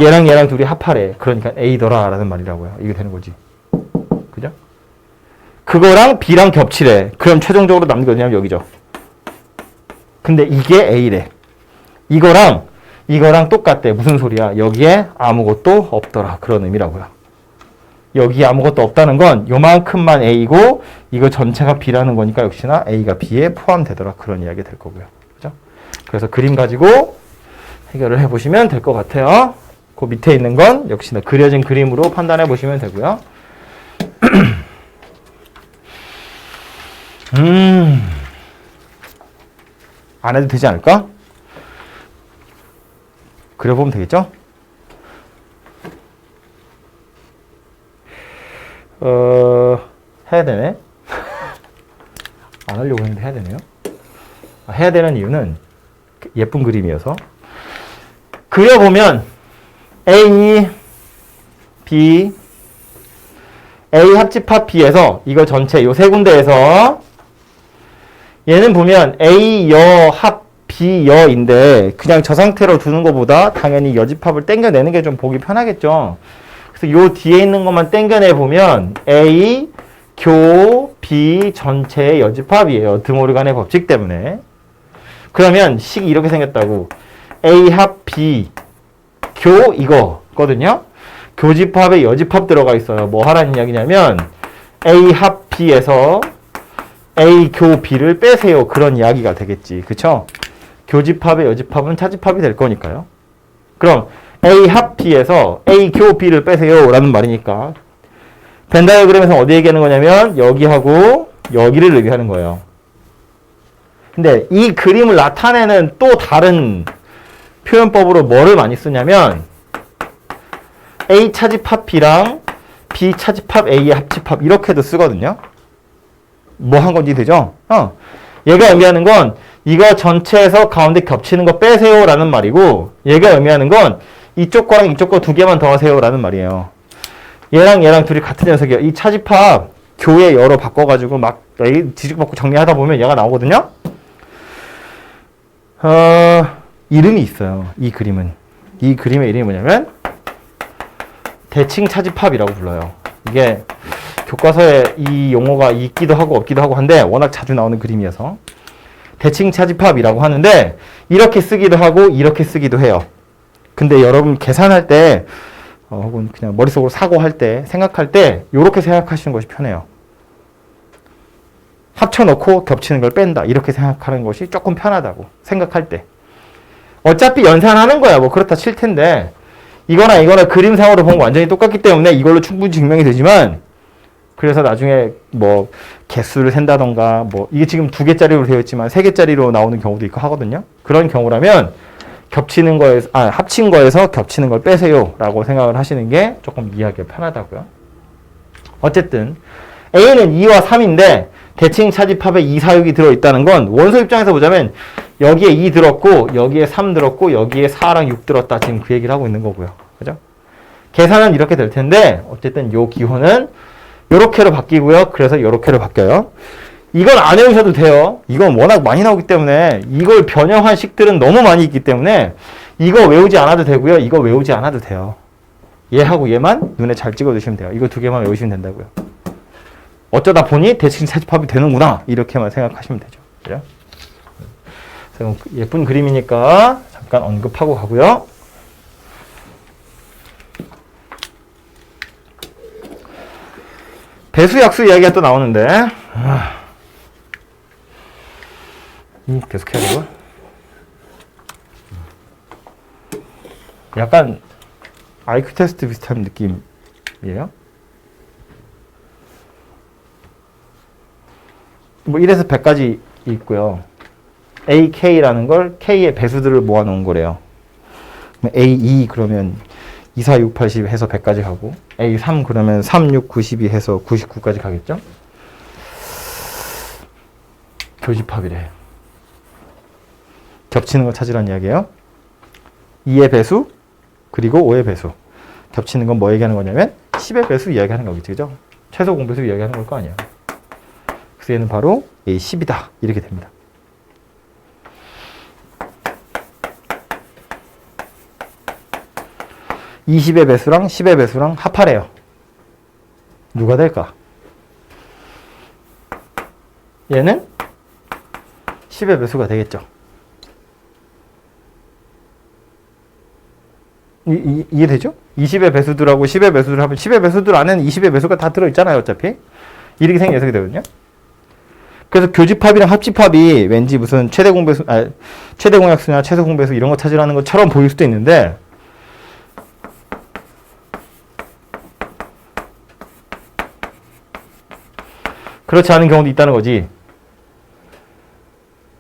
얘랑 얘랑 둘이 합하래. 그러니까 A더라 라는 말이라고요. 이게 되는 거지. 그죠? 그거랑 B랑 겹치래. 그럼 최종적으로 남는 게 어디냐면 여기죠. 근데 이게 A래. 이거랑 똑같대. 무슨 소리야? 여기에 아무것도 없더라. 그런 의미라고요. 여기에 아무것도 없다는 건 요만큼만 A고 이거 전체가 B라는 거니까 역시나 A가 B에 포함되더라. 그런 이야기 될 거고요. 그죠? 그래서 그림 가지고 해결을 해보시면 될 것 같아요. 그 밑에 있는 건 역시나 그려진 그림으로 판단해 보시면 되고요. 안 해도 되지 않을까? 그려보면 되겠죠? 해야 되네. 안 하려고 했는데 해야 되네요. 해야 되는 이유는 예쁜 그림이어서. 그려보면 A, B, A 합집합 B에서 이거 전체 요 세 군데에서 얘는 보면 A 여 합 B 여인데 그냥 저 상태로 두는 것보다 당연히 여집합을 땡겨내는 게 좀 보기 편하겠죠. 그래서 요 뒤에 있는 것만 땡겨내 보면 A 교 B 전체의 여집합이에요. 드모르간의 법칙 때문에. 그러면 식이 이렇게 생겼다고. A 합 B 교 이거거든요. 교집합에 여집합 들어가 있어요. 뭐 하라는 이야기냐면 A 합 B에서 A 교 B를 빼세요. 그런 이야기가 되겠지. 그쵸? 교집합의 여집합은 차집합이 될 거니까요. 그럼 A 합 B에서 A 교 B를 빼세요. 라는 말이니까 벤 다이어그램에서 어디 얘기하는 거냐면 여기하고 여기를 얘기하는 거예요. 근데 이 그림을 나타내는 또 다른 표현법으로 뭐를 많이 쓰냐면 A 차집합 B랑 B 차집합 A의 합집합 이렇게도 쓰거든요. 뭐 한 건지 되죠? 얘가 의미하는 건 이거 전체에서 가운데 겹치는 거 빼세요 라는 말이고 얘가 의미하는 건 이쪽 거랑 이쪽 거 두 개만 더 하세요 라는 말이에요. 얘랑 얘랑 둘이 같은 녀석이에요. 이 차집합 교의 여로 바꿔가지고 막 뒤집어받고 정리하다 보면 얘가 나오거든요. 이름이 있어요. 이 그림은. 이 그림의 이름이 뭐냐면 대칭 차집합이라고 불러요. 이게 교과서에 이 용어가 있기도 하고 없기도 하고 한데 워낙 자주 나오는 그림이어서 대칭 차집합이라고 하는데 이렇게 쓰기도 하고 이렇게 쓰기도 해요. 근데 여러분 계산할 때 혹은 그냥 머릿속으로 사고할 때 생각할 때 이렇게 생각하시는 것이 편해요. 합쳐놓고 겹치는 걸 뺀다 이렇게 생각하는 것이 조금 편하다고 생각할 때. 어차피 연산하는 거야. 뭐 그렇다 칠 텐데 이거나 이거나 그림상으로 보면 완전히 똑같기 때문에 이걸로 충분히 증명이 되지만 그래서 나중에 뭐 개수를 센다던가 뭐 이게 지금 2개짜리로 되어 있지만 3개짜리로 나오는 경우도 있고 하거든요. 그런 경우라면 겹치는 거에서 합친 거에서 겹치는 걸 빼세요 라고 생각을 하시는 게 조금 이해하기 편하다고요. 어쨌든 A는 2와 3인데 대칭 차집합에 2, 4, 6이 들어있다는 건 원소 입장에서 보자면 여기에 2 들었고 여기에 3 들었고 여기에 4랑 6 들었다. 지금 그 얘기를 하고 있는 거고요. 그죠? 계산은 이렇게 될 텐데 어쨌든 요 기호는 요렇게로 바뀌고요. 그래서 요렇게로 바뀌어요. 이건 안 외우셔도 돼요. 이건 워낙 많이 나오기 때문에 이걸 변형한 식들은 너무 많이 있기 때문에 이거 외우지 않아도 되고요. 이거 외우지 않아도 돼요. 얘하고 얘만 눈에 잘 찍어두시면 돼요. 이거 두 개만 외우시면 된다고요. 어쩌다 보니 대칭 차집합이 되는구나. 이렇게만 생각하시면 되죠. 그죠? 그래서 예쁜 그림이니까 잠깐 언급하고 가고요. 배수 약수 이야기가 또 나오는데 계속 해야 되고. 약간 IQ 테스트 비슷한 느낌이에요. 뭐 1에서 100까지 있고요. AK라는 걸 K의 배수들을 모아놓은 거래요. A2 그러면 2, 4, 6, 80 해서 100까지 가고 A3 그러면 3, 6, 92 해서 99까지 가겠죠? 교집합이래. 겹치는 걸 찾으라는 이야기예요. 2의 배수 그리고 5의 배수. 겹치는 건 뭐 얘기하는 거냐면 10의 배수 이야기하는 거겠지, 그죠? 최소 공배수 이야기하는 걸 거 아니야. 그래서 얘는 바로 A10이다. 이렇게 됩니다. (20의) 배수랑 (10의) 배수랑 합하래요. 누가 될까? 얘는 10의 배수가 되겠죠. 이해되죠? 20의 배수들하고 10의 배수들 하면 10의 배수들 안에는 20의 배수가 다 들어있잖아요. 어차피. 이렇게 생긴 녀석이 되거든요. 그래서 교집합이랑 합집합이 왠지 무슨 최대 공배수, 최대 공약수나 최소 공배수 이런 거 찾으라는 것처럼 보일 수도 있는데 그렇지 않은 경우도 있다는 거지.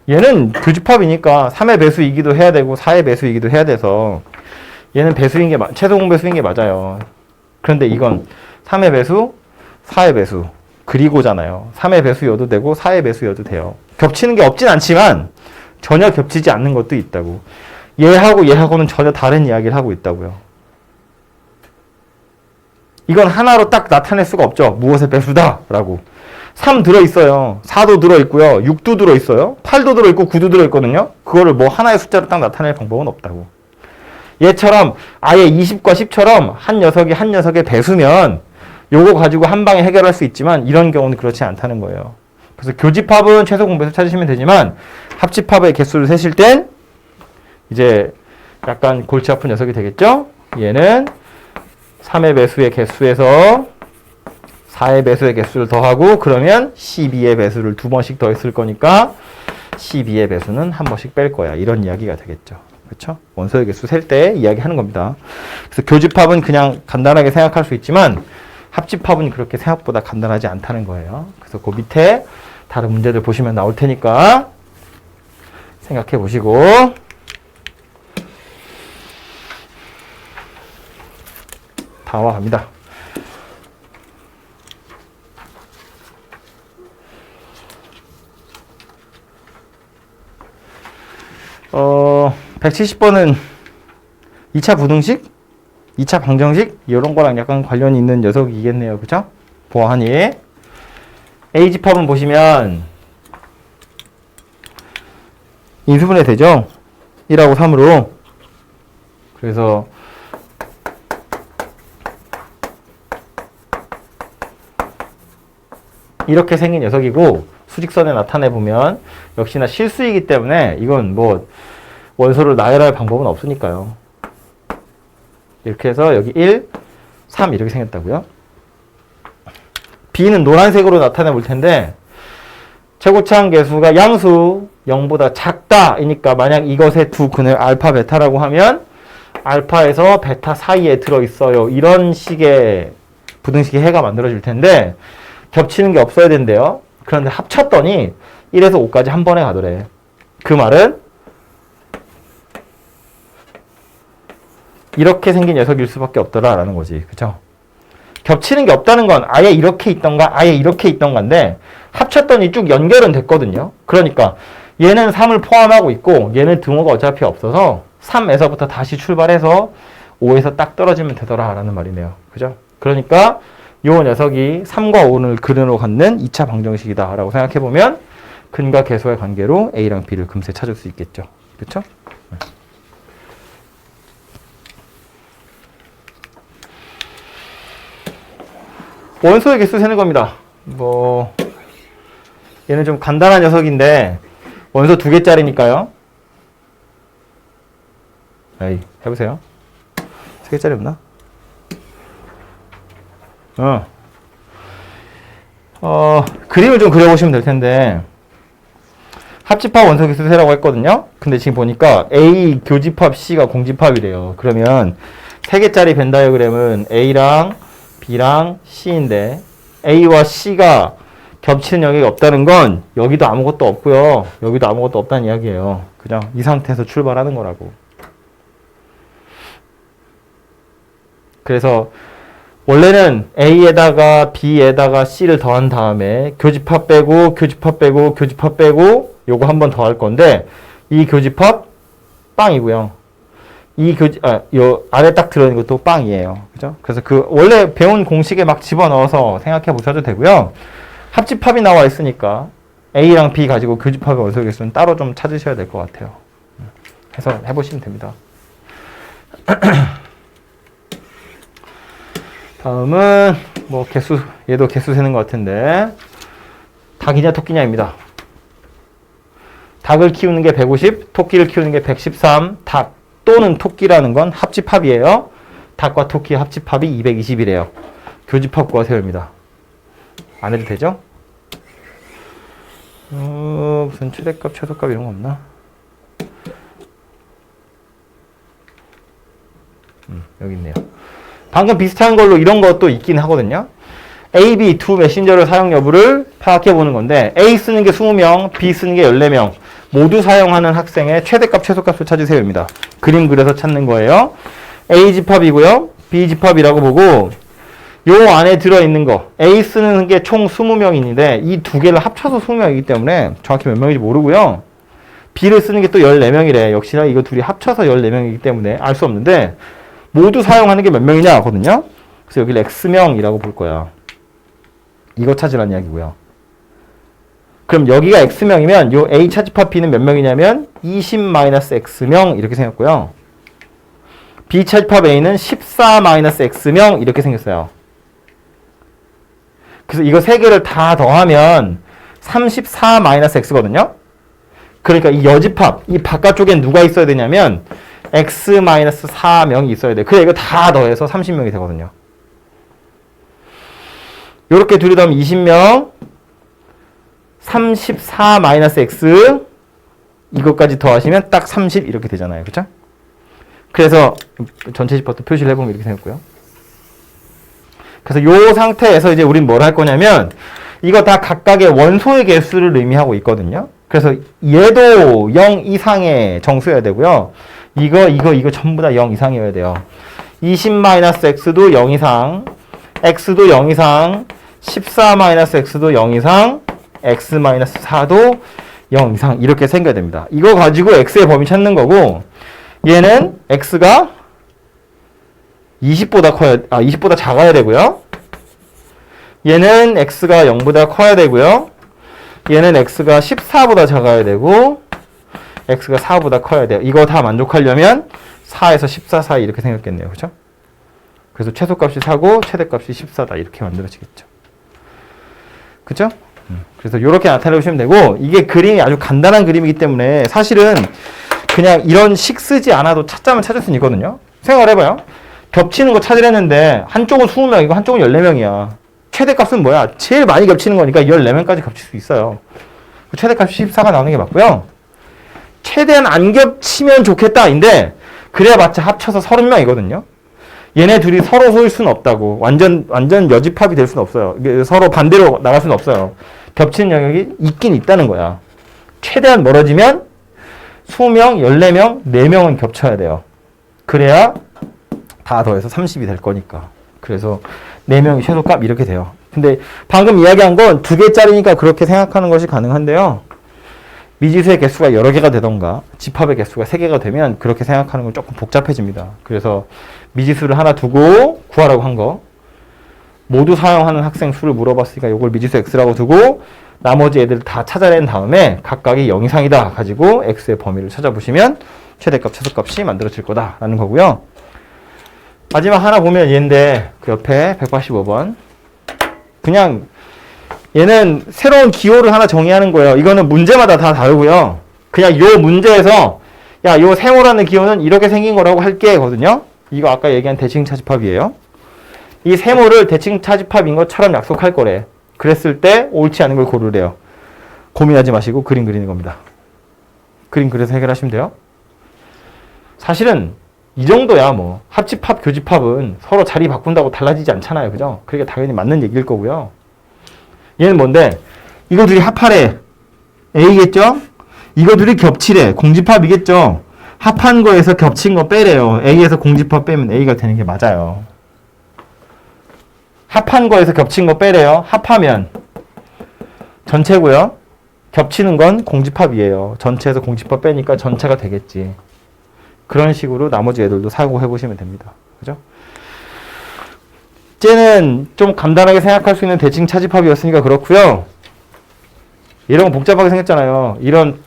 얘는 교집합이니까 3의 배수이기도 해야 되고 4의 배수이기도 해야 돼서 얘는 배수인 게 최소 공배수인 게 맞아요. 그런데 이건 3의 배수, 4의 배수 그리고잖아요. 3의 배수여도 되고 4의 배수여도 돼요. 겹치는 게 없진 않지만 전혀 겹치지 않는 것도 있다고. 얘하고 얘하고는 전혀 다른 이야기를 하고 있다고요. 이건 하나로 딱 나타낼 수가 없죠. 무엇의 배수다 라고. 3 들어있어요. 4도 들어있고요. 6도 들어있어요. 8도 들어있고 9도 들어있거든요. 그거를 뭐 하나의 숫자로 딱 나타낼 방법은 없다고. 얘처럼 아예 20과 10처럼 한 녀석이 한 녀석의 배수면 요거 가지고 한 방에 해결할 수 있지만 이런 경우는 그렇지 않다는 거예요. 그래서 교집합은 최소 공배수 찾으시면 되지만 합집합의 개수를 세실 땐 이제 약간 골치 아픈 녀석이 되겠죠? 얘는 3의 배수의 개수에서 4의 배수의 개수를 더하고 그러면 12의 배수를 2번씩 더했을 거니까 12의 배수는 한 번씩 뺄 거야. 이런 이야기가 되겠죠. 그렇죠? 원소의 개수 셀 때 이야기하는 겁니다. 그래서 교집합은 그냥 간단하게 생각할 수 있지만 합집합은 그렇게 생각보다 간단하지 않다는 거예요. 그래서 그 밑에 다른 문제들 보시면 나올 테니까 생각해 보시고 다음과 갑니다. 170번은 2차 부등식, 2차 방정식 이런 거랑 약간 관련이 있는 녀석이겠네요. 그죠? 보아하니 A집합은 보시면 인수분해 되죠? 1하고 3으로. 그래서 이렇게 생긴 녀석이고 수직선에 나타내보면 역시나 실수이기 때문에 이건 뭐 원소를 나열할 방법은 없으니까요. 이렇게 해서 여기 1, 3 이렇게 생겼다고요. B는 노란색으로 나타내 볼 텐데 최고차항 계수가 양수 0보다 작다 이니까 만약 이것의 두 근을 알파 베타라고 하면 알파에서 베타 사이에 들어있어요. 이런 식의 부등식의 해가 만들어질 텐데 겹치는 게 없어야 된대요. 그런데 합쳤더니 1에서 5까지 한 번에 가더래. 그 말은 이렇게 생긴 녀석일 수밖에 없더라라는 거지. 그쵸? 겹치는 게 없다는 건 아예 이렇게 있던가 아예 이렇게 있던가인데 합쳤더니 쭉 연결은 됐거든요. 그러니까 얘는 3을 포함하고 있고 얘는 등호가 어차피 없어서 3에서부터 다시 출발해서 5에서 딱 떨어지면 되더라라는 말이네요. 그죠? 그러니까 요 녀석이 3과 5를 근으로 갖는 2차 방정식이다 라고 생각해보면 근과 계수의 관계로 A랑 B를 금세 찾을 수 있겠죠. 그쵸? 원소의 개수 세는 겁니다. 뭐 얘는 좀 간단한 녀석인데 원소 2개짜리니까요. 에이, 해보세요. 3개짜리 없나? 그림을 좀 그려보시면 될 텐데 합집합 원소개수 세라고 했거든요. 근데 지금 보니까 A 교집합 C가 공집합이래요. 그러면 3개짜리 벤 다이어그램은 A랑 B랑 C인데 A와 C가 겹치는 영역이 없다는 건 여기도 아무것도 없고요. 여기도 아무것도 없다는 이야기예요. 그냥 이 상태에서 출발하는 거라고. 그래서 원래는 A에다가 B에다가 C를 더한 다음에 교집합 빼고 교집합 빼고 교집합 빼고 요거 한 번 더 할 건데 이 교집합 빵이고요. 요 아래 딱 들어있는 것도 빵이에요. 그죠? 그래서 그 원래 배운 공식에 막 집어넣어서 생각해 보셔도 되고요. 합집합이 나와 있으니까 A랑 B 가지고 교집합의 원소개수는 따로 좀 찾으셔야 될 것 같아요. 해서 해보시면 됩니다. 다음은 뭐 개수, 얘도 개수 세는 것 같은데 닭이냐 토끼냐입니다. 닭을 키우는 게 150, 토끼를 키우는 게 113, 닭 또는 토끼라는 건 합집합이에요. 닭과 토끼 합집합이 220이래요. 교집합 구하세요 입니다. 안 해도 되죠? 무슨 최대값, 최소값 이런 거 없나? 여기 있네요. 방금 비슷한 걸로 이런 것도 있긴 하거든요. A, B 두 메신저를 사용 여부를 파악해 보는 건데 A 쓰는 게 20명, B 쓰는 게 14명 모두 사용하는 학생의 최대값, 최소값을 찾으세요입니다. 그림 그려서 찾는 거예요. A 집합이고요. B 집합이라고 보고 요 안에 들어있는 거 A 쓰는 게 총 20명인데 이 두 개를 합쳐서 20명이기 때문에 정확히 몇 명인지 모르고요. B를 쓰는 게 또 14명이래. 역시나 이거 둘이 합쳐서 14명이기 때문에 알 수 없는데 모두 사용하는 게 몇 명이냐 하거든요. 그래서 여기를 X명이라고 볼 거야. 이거 찾으라는 이야기고요. 그럼 여기가 X명이면 요 A 차집합 B는 몇 명이냐면 20-X명 이렇게 생겼고요. B 차집합 A는 14-X명 이렇게 생겼어요. 그래서 이거 세 개를 다 더하면 34-X거든요. 그러니까 이 여집합, 이 바깥쪽엔 누가 있어야 되냐면 X-4명이 있어야 돼. 그래 이거 다 더해서 30명이 되거든요. 요렇게 둘이 더하면 20명 34-X 이것까지 더하시면 딱 30 이렇게 되잖아요. 그쵸? 그래서 전체 집합도 표시를 해보면 이렇게 생겼고요. 그래서 요 상태에서 이제 우린 뭘 할 거냐면 이거 다 각각의 원소의 개수를 의미하고 있거든요. 그래서 얘도 0 이상의 정수여야 되고요. 이거 전부 다 0 이상이어야 돼요. 20-x도 0 이상, x도 0 이상, 14-x도 0 이상, x-4도 0 이상 이렇게 생겨야 됩니다. 이거 가지고 x의 범위 찾는 거고 얘는 x가 20보다 작아야 되고요. 얘는 x가 0보다 커야 되고요. 얘는 x가 14보다 작아야 되고 x가 4보다 커야 돼요. 이거 다 만족하려면 4에서 14 사이 이렇게 생겼겠네요. 그렇죠? 그래서 최소값이 4고 최대값이 14다 이렇게 만들어지겠죠. 그렇죠? 그래서 이렇게 나타내 보시면 되고 이게 그림이 아주 간단한 그림이기 때문에 사실은 그냥 이런 식 쓰지 않아도 찾자면 찾을 수는 있거든요. 생각해봐요. 겹치는 거 찾으랬는데 한쪽은 20명이고 한쪽은 14명이야. 최대값은 뭐야? 제일 많이 겹치는 거니까 14명까지 겹칠 수 있어요. 최대값이 14가 나오는 게 맞고요. 최대한 안 겹치면 좋겠다인데 그래봤자 합쳐서 30명이거든요. 얘네 둘이 서로 소일 수는 없다고. 완전 여집합이 될 수는 없어요. 서로 반대로 나갈 수는 없어요. 겹치는 영역이 있긴 있다는 거야. 최대한 멀어지면 20명, 14명, 4명은 겹쳐야 돼요. 그래야 다 더해서 30이 될 거니까. 그래서 4명이 최소값 이렇게 돼요. 근데 방금 이야기한 건 2개짜리니까 그렇게 생각하는 것이 가능한데요. 미지수의 개수가 여러 개가 되던가 집합의 개수가 3개가 되면 그렇게 생각하는 건 조금 복잡해집니다. 그래서 미지수를 하나 두고 구하라고 한 거 모두 사용하는 학생 수를 물어봤으니까 이걸 미지수 x라고 두고 나머지 애들 다 찾아낸 다음에 각각이 0 이상이다 가지고 x의 범위를 찾아보시면 최대값, 최소값이 만들어질 거다라는 거고요. 마지막 하나 보면 얘인데 그 옆에 185번 그냥 얘는 새로운 기호를 하나 정의하는 거예요. 이거는 문제마다 다 다르고요. 그냥 요 문제에서 야, 요 세모라는 기호는 이렇게 생긴 거라고 할게 거든요. 이거 아까 얘기한 대칭 차집합이에요. 이 세모를 대칭 차집합인 것처럼 약속할 거래. 그랬을 때 옳지 않은 걸 고르래요. 고민하지 마시고 그림 그리는 겁니다. 그림 그려서 해결하시면 돼요. 사실은 이 정도야 뭐 합집합, 교집합은 서로 자리 바꾼다고 달라지지 않잖아요. 그죠? 그게 당연히 맞는 얘기일 거고요. 얘는 뭔데? 이거 둘이 합하래. A겠죠? 이거 둘이 겹치래. 공집합이겠죠? 합한 거에서 겹친 거 빼래요. A에서 공집합 빼면 A가 되는 게 맞아요. 합한 거에서 겹친 거 빼래요. 합하면 전체고요. 겹치는 건 공집합이에요. 전체에서 공집합 빼니까 전체가 되겠지. 그런 식으로 나머지 애들도 사고해 보시면 됩니다. 그죠? 쟤는 좀 간단하게 생각할 수 있는 대칭 차집합이었으니까 그렇고요. 이런 거 복잡하게 생겼잖아요. 이런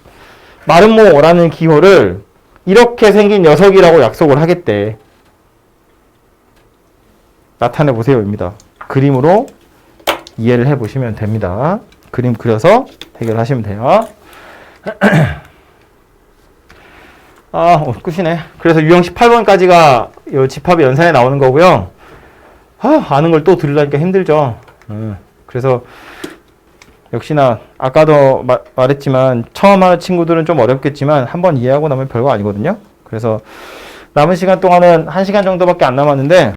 마름모라는 기호를 이렇게 생긴 녀석이라고 약속을 하겠대. 나타내 보세요입니다. 그림으로 이해를 해 보시면 됩니다. 그림 그려서 해결하시면 돼요. 끝이네. 그래서 유형 18번까지가 이 집합의 연산에 나오는 거고요. 아는 걸 또 들으려니까 힘들죠. 그래서 역시나 아까도 말했지만 처음 하는 친구들은 좀 어렵겠지만 한번 이해하고 나면 별거 아니거든요. 그래서 남은 시간 동안은 1시간 정도밖에 안 남았는데